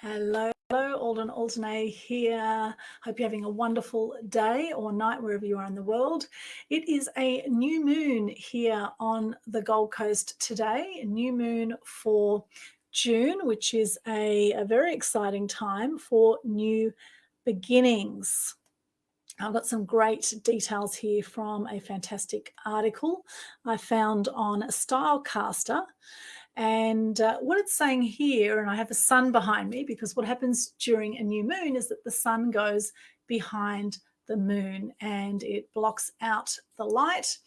Hello, Alden Aldenay here. Hope you're having a wonderful day or night wherever you are in the world. It is a new moon here on the Gold Coast today, a new moon for June, which is a very exciting time for new beginnings. I've got some great details here from a fantastic article I found on Stylecaster. And what it's saying here, and I have a sun behind me because what happens during a new moon is that the sun goes behind the moon and it blocks out the light.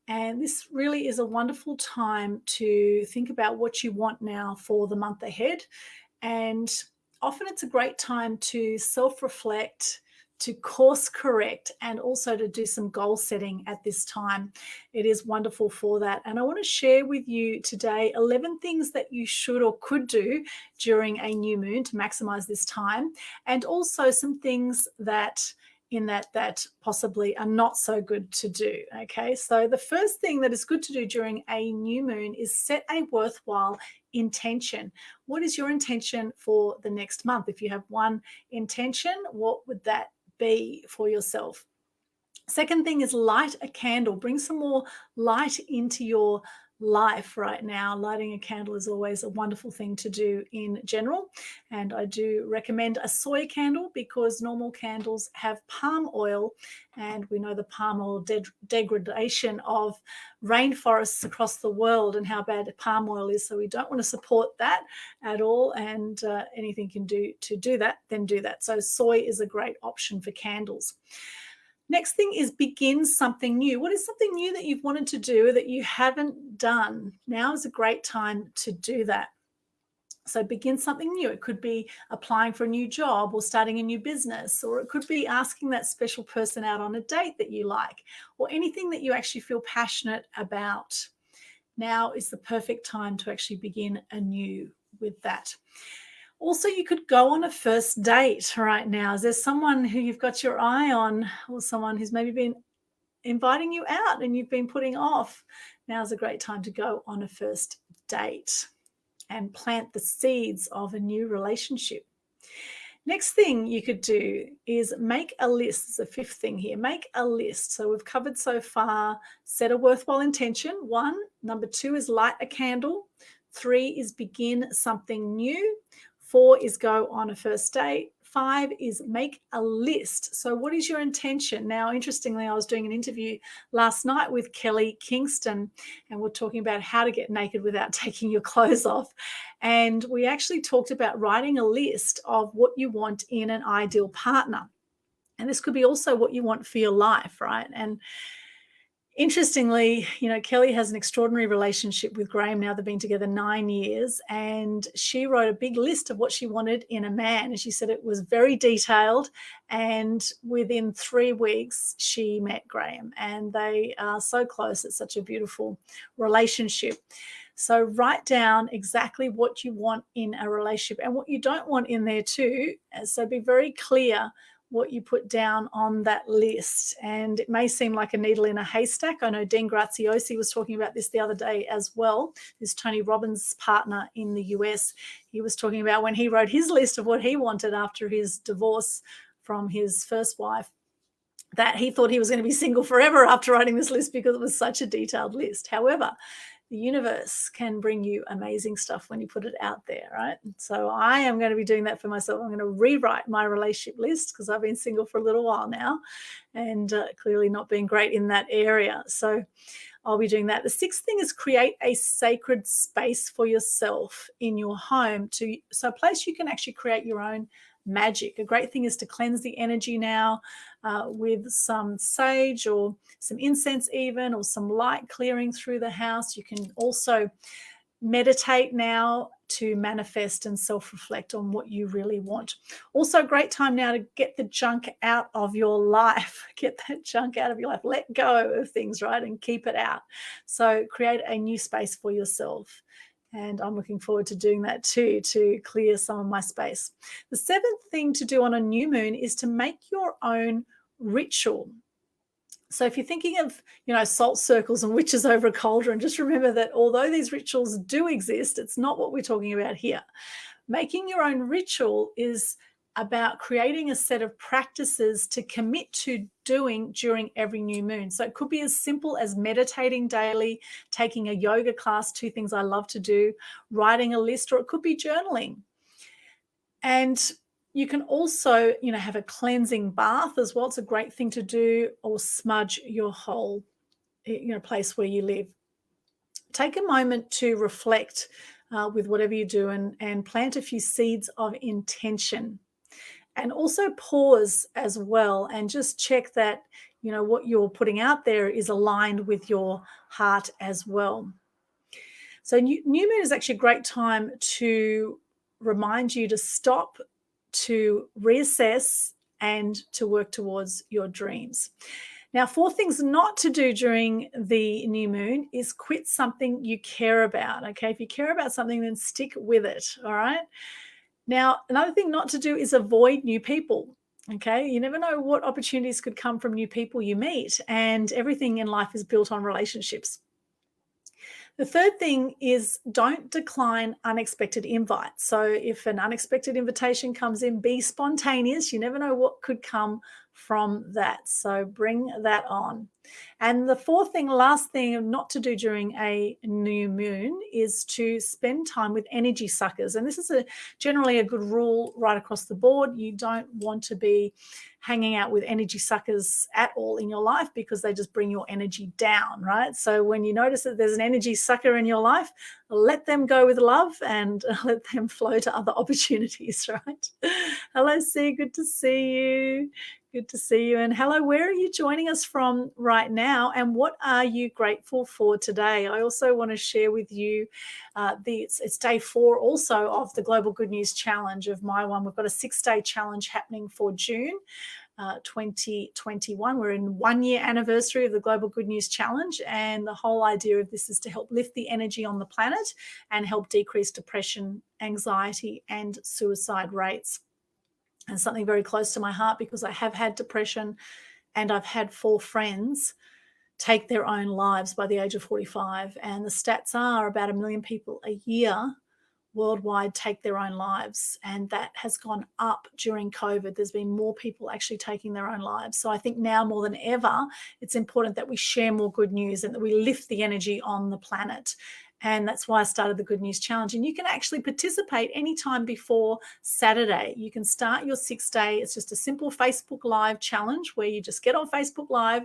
And this really is a wonderful time to think about what you want now for the month ahead. And often it's a great time to self-reflect, to course correct, and also to do some goal setting at this time. It is wonderful for that. And I want to share with you today 11 things that you should or could do during a new moon to maximize this time, and also some things that possibly are not so good to do. Okay, so the first thing that is good to do during a new moon is set a worthwhile intention. What is your intention for the next month? If you have one intention, what would that be for yourself? Second thing is light a candle. Bring some more light into your life right now. Lighting a candle is always a wonderful thing to do in general. And I do recommend a soy candle because normal candles have palm oil. And we know the palm oil degradation of rainforests across the world and how bad palm oil is. So we don't want to support that at all. And anything you can do to do that, then do that. So soy is a great option for candles. Next thing is begin something new. What is something new that you've wanted to do that you haven't done? Now is a great time to do that. So begin something new. It could be applying for a new job or starting a new business, or it could be asking that special person out on a date that you like, or anything that you actually feel passionate about. Now is the perfect time to actually begin anew with that. Also, you could go on a first date right now. Is there someone who you've got your eye on, or someone who's maybe been inviting you out and you've been putting off? Now's a great time to go on a first date and plant the seeds of a new relationship. Next thing you could do is make a list. It's the fifth thing here. Make a list. So we've covered so far, set a worthwhile intention. 1. Number 2 is light a candle. 3 is begin something new. 4 is go on a first date. 5 is make a list. So what is your intention? Now, interestingly, I was doing an interview last night with Kelly Kingston, and we're talking about how to get naked without taking your clothes off. And we actually talked about writing a list of what you want in an ideal partner. And this could be also what you want for your life, right? And interestingly, Kelly has an extraordinary relationship with Graham now. They've been together 9 years, and she wrote a big list of what she wanted in a man. And she said it was very detailed. And within 3 weeks, she met Graham, and they are so close. It's such a beautiful relationship. So write down exactly what you want in a relationship and what you don't want in there too. So be very clear what you put down on that list. And it may seem like a needle in a haystack. I know Dean Graziosi was talking about this the other day as well. This Tony Robbins' partner in the US. He was talking about when he wrote his list of what he wanted after his divorce from his first wife, that he thought he was going to be single forever after writing this list because it was such a detailed list. However, the universe can bring you amazing stuff when you put it out there, right? So I am going to be doing that for myself. I'm going to rewrite my relationship list because I've been single for a little while now and clearly not being great in that area. So I'll be doing that. The sixth thing is create a sacred space for yourself in your home, so a place you can actually create your own magic. A great thing is to cleanse the energy now with some sage or some incense even, or some light clearing through the house. You can also meditate now to manifest and self-reflect on what you really want. Also, a great time now to get the junk out of your life. Get that junk out of your life. Let go of things, right, and keep it out. So create a new space for yourself. And I'm looking forward to doing that too, to clear some of my space. The seventh thing to do on a new moon is to make your own ritual. So if you're thinking of, salt circles and witches over a cauldron, just remember that although these rituals do exist, it's not what we're talking about here. Making your own ritual is about creating a set of practices to commit to doing during every new moon. So it could be as simple as meditating daily, taking a yoga class, two things I love to do, writing a list, or it could be journaling. And you can also, have a cleansing bath as well. It's a great thing to do, or smudge your whole, place where you live. Take a moment to reflect with whatever you do, and plant a few seeds of intention. And also pause as well and just check that, what you're putting out there is aligned with your heart as well. So new moon is actually a great time to remind you to stop, to reassess, and to work towards your dreams. Now, 4 things not to do during the new moon is quit something you care about. Okay, if you care about something, then stick with it. All right. Now, another thing not to do is avoid new people. Okay, you never know what opportunities could come from new people you meet, and everything in life is built on relationships. The third thing is don't decline unexpected invites. So if an unexpected invitation comes in, be spontaneous. You never know what could come from that. So bring that on. And the fourth thing, last thing not to do during a new moon is to spend time with energy suckers. And this is generally a good rule right across the board. You don't want to be hanging out with energy suckers at all in your life, because they just bring your energy down, right? So when you notice that there's an energy sucker in your life, let them go with love and let them flow to other opportunities, right? Hello, C, good to see you. Good to see you. And hello, where are you joining us from right now? And what are you grateful for today? I also want to share with you, it's day 4 also of the Global Good News Challenge of my one. We've got a 6-day challenge happening for June 2021. We're in 1-year anniversary of the Global Good News Challenge. And the whole idea of this is to help lift the energy on the planet and help decrease depression, anxiety, and suicide rates. And something very close to my heart, because I have had depression and I've had 4 friends take their own lives by the age of 45. And the stats are about 1 million people a year worldwide take their own lives. And that has gone up during COVID. There's been more people actually taking their own lives. So I think now more than ever, it's important that we share more good news and that we lift the energy on the planet. And that's why I started the Good News Challenge. And you can actually participate anytime before Saturday. You can start your 6-day. It's just a simple Facebook Live challenge where you just get on Facebook Live,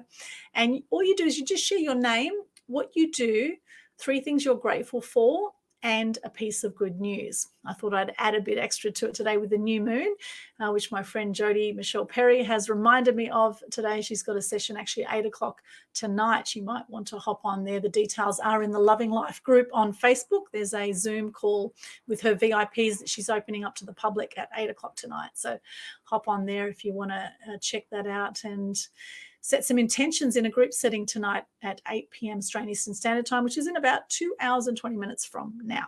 and all you do is you just share your name, what you do, 3 things you're grateful for, and a piece of good news. I thought I'd add a bit extra to it today with the new moon, which my friend Jody Michelle Perry has reminded me of today. She's got a session actually at 8 o'clock tonight. You might want to hop on there. The details are in the Loving Life group on Facebook. There's a Zoom call with her VIPs that she's opening up to the public at 8 o'clock tonight. So hop on there if you want to check that out and set some intentions in a group setting tonight at 8 p.m. Australian Eastern Standard Time, which is in about 2 hours and 20 minutes from now.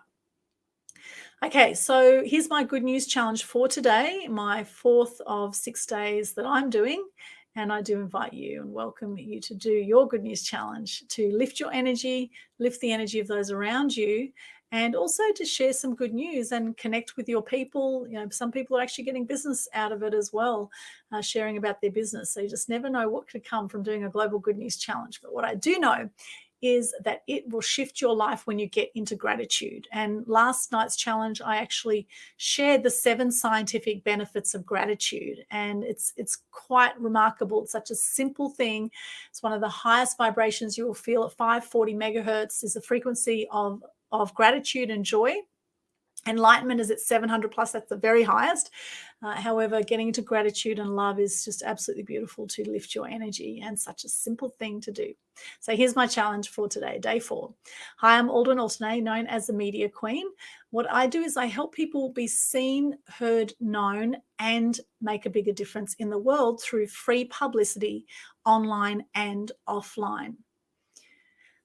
Okay, so here's my good news challenge for today, my 4th of 6 days that I'm doing. And I do invite you and welcome you to do your good news challenge, to lift your energy, lift the energy of those around you, and also to share some good news and connect with your people. Some people are actually getting business out of it as well, sharing about their business. So you just never know what could come from doing a Global Good News Challenge. But what I do know is that it will shift your life when you get into gratitude. And last night's challenge, I actually shared the 7 scientific benefits of gratitude. And it's quite remarkable. It's such a simple thing. It's one of the highest vibrations you will feel at 540 megahertz is the frequency of gratitude and joy. Enlightenment is at 700 plus. That's the very highest. However, getting into gratitude and love is just absolutely beautiful to lift your energy, and such a simple thing to do. So here's my challenge for today, day 4. Hi, I'm Aldrin Altanay, known as the Media Queen. What I do is I help people be seen, heard, known, and make a bigger difference in the world through free publicity, online and offline.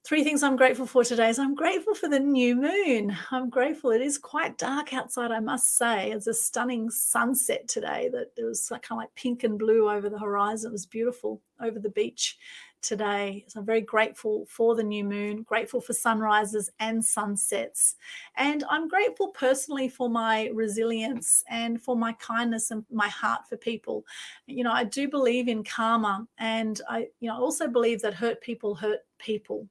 3 things I'm grateful for today is I'm grateful for the new moon. I'm grateful. It is quite dark outside, I must say. It's a stunning sunset today that it was kind of like pink and blue over the horizon. It was beautiful over the beach today. So I'm very grateful for the new moon, grateful for sunrises and sunsets. And I'm grateful personally for my resilience and for my kindness and my heart for people. I do believe in karma, and I also believe that hurt people hurt people.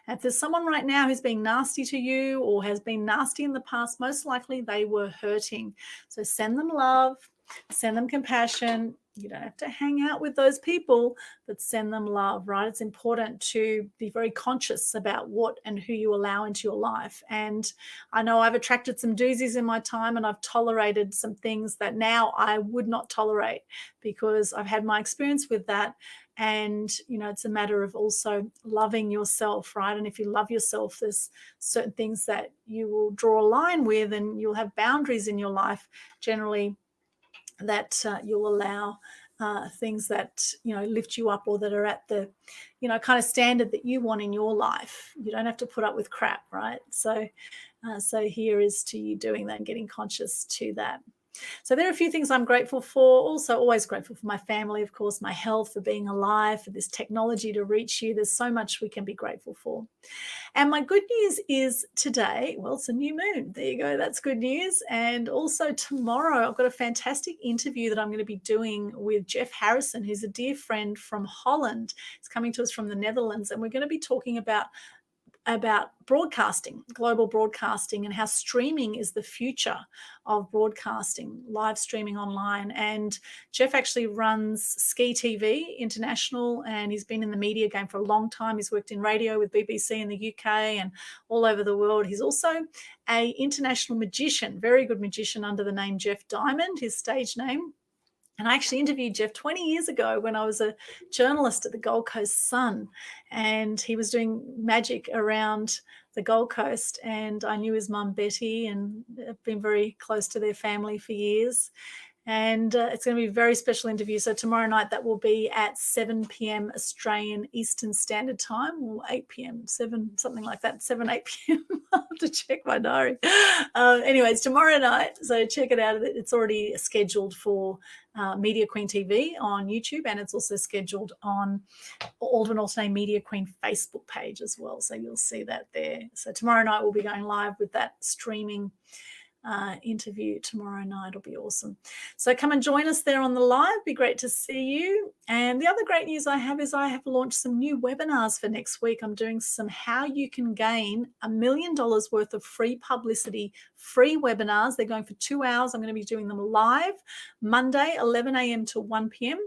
If there's someone right now who's being nasty to you or has been nasty in the past, most likely they were hurting. So send them love, send them compassion. You don't have to hang out with those people, but send them love, right? It's important to be very conscious about what and who you allow into your life. And I know I've attracted some doozies in my time, and I've tolerated some things that now I would not tolerate because I've had my experience with that. And it's a matter of also loving yourself, right? And if you love yourself, there's certain things that you will draw a line with, and you'll have boundaries in your life generally that you'll allow things that lift you up, or that are at the kind of standard that you want in your life. You don't have to put up with crap, right? So here is to you doing that and getting conscious to that. So there are a few things I'm grateful for. Also, always grateful for my family, of course, my health, for being alive, for this technology to reach you. There's so much we can be grateful for. And my good news is today, well, it's a new moon. There you go. That's good news. And also tomorrow, I've got a fantastic interview that I'm going to be doing with Jeff Harrison, who's a dear friend from Holland. He's coming to us from the Netherlands. And we're going to be talking about broadcasting, global broadcasting, and how streaming is the future of broadcasting, live streaming online. And Jeff actually runs Ski TV International, and he's been in the media game for a long time. He's worked in radio with BBC in the UK and all over the world. He's also an international magician, very good magician under the name Jeff Diamond, his stage name. And I actually interviewed Jeff 20 years ago when I was a journalist at the Gold Coast Sun, and he was doing magic around the Gold Coast. And I knew his mum, Betty, and I've been very close to their family for years. And it's going to be a very special interview. So tomorrow night, that will be at 7 p.m. Australian Eastern Standard Time, or 8 p.m., 8 p.m. I'll have to check my diary. Anyways, tomorrow night, so check it out. It's already scheduled for Media Queen TV on YouTube, and it's also scheduled on Aldrin Alternate Media Queen Facebook page as well. So you'll see that there. So tomorrow night we'll be going live with that streaming interview tomorrow night. It'll be awesome. So come and join us there on the live. Be great to see you. And the other great news I have is I have launched some new webinars for next week. I'm doing some how you can gain $1 million worth of free publicity, free webinars. They're going for 2 hours. I'm going to be doing them live Monday, 11 a.m. to 1 p.m.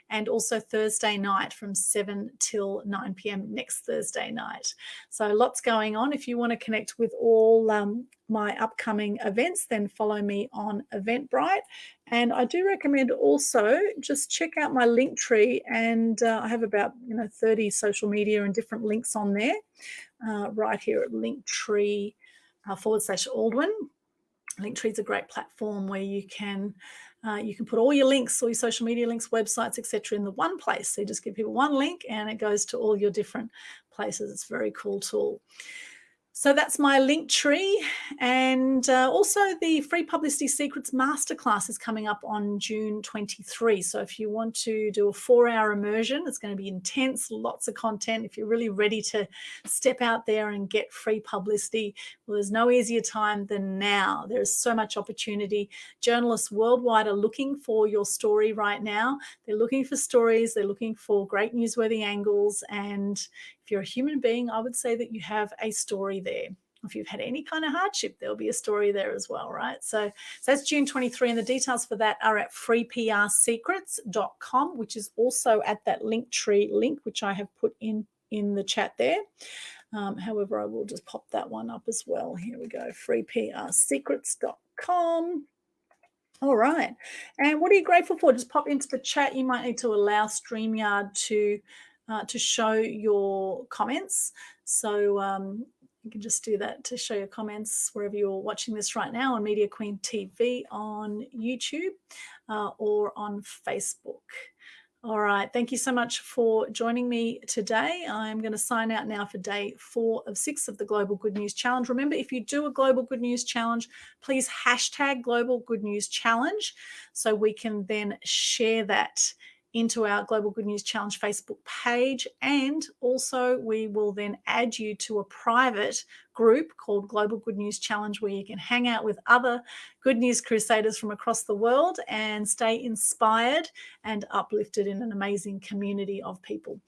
and also Thursday night from 7 till 9 p.m. next Thursday night. So lots going on. If you want to connect with all my upcoming events, then follow me on Eventbrite. And I do recommend also just check out my Linktree, and I have about 30 social media and different links on there right here at Linktree /Aldwin. Linktree is a great platform where you can put all your links, all your social media links, websites, etc., in the one place. So you just give people one link and it goes to all your different places. It's a very cool tool. So that's my Linktree. And also the Free Publicity Secrets Masterclass is coming up on June 23. So if you want to do a 4-hour immersion, it's going to be intense, lots of content. If you're really ready to step out there and get free publicity, well, there's no easier time than now. There's so much opportunity. Journalists worldwide are looking for your story right now. They're looking for stories. They're looking for great newsworthy angles. And if you're a human being, I would say that you have a story there. If you've had any kind of hardship, there'll be a story there as well, right? So that's June 23, and the details for that are at freeprssecrets.com, which is also at that Linktree link, which I have put in the chat there. However, I will just pop that one up as well. Here we go, freeprssecrets.com. All right. And what are you grateful for? Just pop into the chat. You might need to allow StreamYard to show your comments. So you can just do that to show your comments wherever you're watching this right now, on Media Queen TV on YouTube or on Facebook. All right. Thank you so much for joining me today. I'm going to sign out now for day 4 of 6 of the Global Good News Challenge. Remember, if you do a Global Good News Challenge, please hashtag Global Good News Challenge so we can then share that into our Global Good News Challenge Facebook page. And also, we will then add you to a private group called Global Good News Challenge, where you can hang out with other Good News Crusaders from across the world and stay inspired and uplifted in an amazing community of people.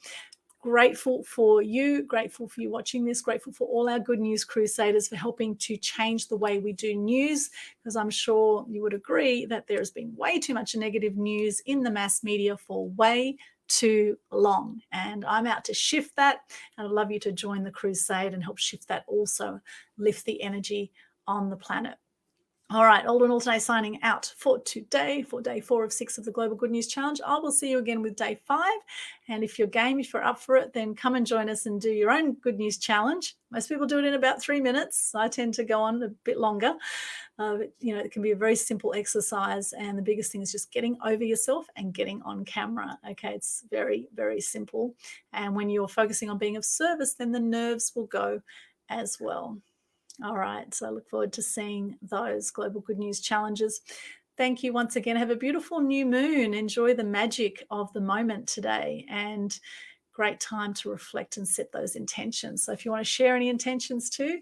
Grateful for you, grateful for you watching this, grateful for all our Good News Crusaders for helping to change the way we do news, because I'm sure you would agree that there has been way too much negative news in the mass media for way too long. And I'm out to shift that. And I'd love you to join the crusade and help shift that, also lift the energy on the planet. All right, Alden Alternate signing out for today, for day 4 of 6 of the Global Good News Challenge. I will see you again with day 5. And if you're game, if you're up for it, then come and join us and do your own Good News Challenge. Most people do it in about 3 minutes. I tend to go on a bit longer. It can be a very simple exercise. And the biggest thing is just getting over yourself and getting on camera. Okay, it's very, very simple. And when you're focusing on being of service, then the nerves will go as well. All right, so I look forward to seeing those Global Good News Challenges. Thank you once again. Have a beautiful new moon. Enjoy the magic of the moment today, and great time to reflect and set those intentions. So if you want to share any intentions too,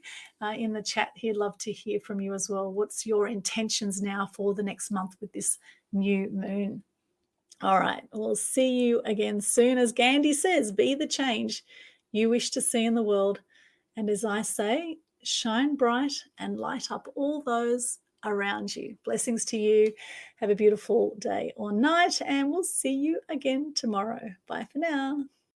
in the chat here, love to hear from you as well. What's your intentions now for the next month with this new moon? All right, we'll see you again soon. As Gandhi says, be the change you wish to see in the world. And as I say, shine bright and light up all those around you. Blessings to you. Have a beautiful day or night, and we'll see you again tomorrow. Bye for now.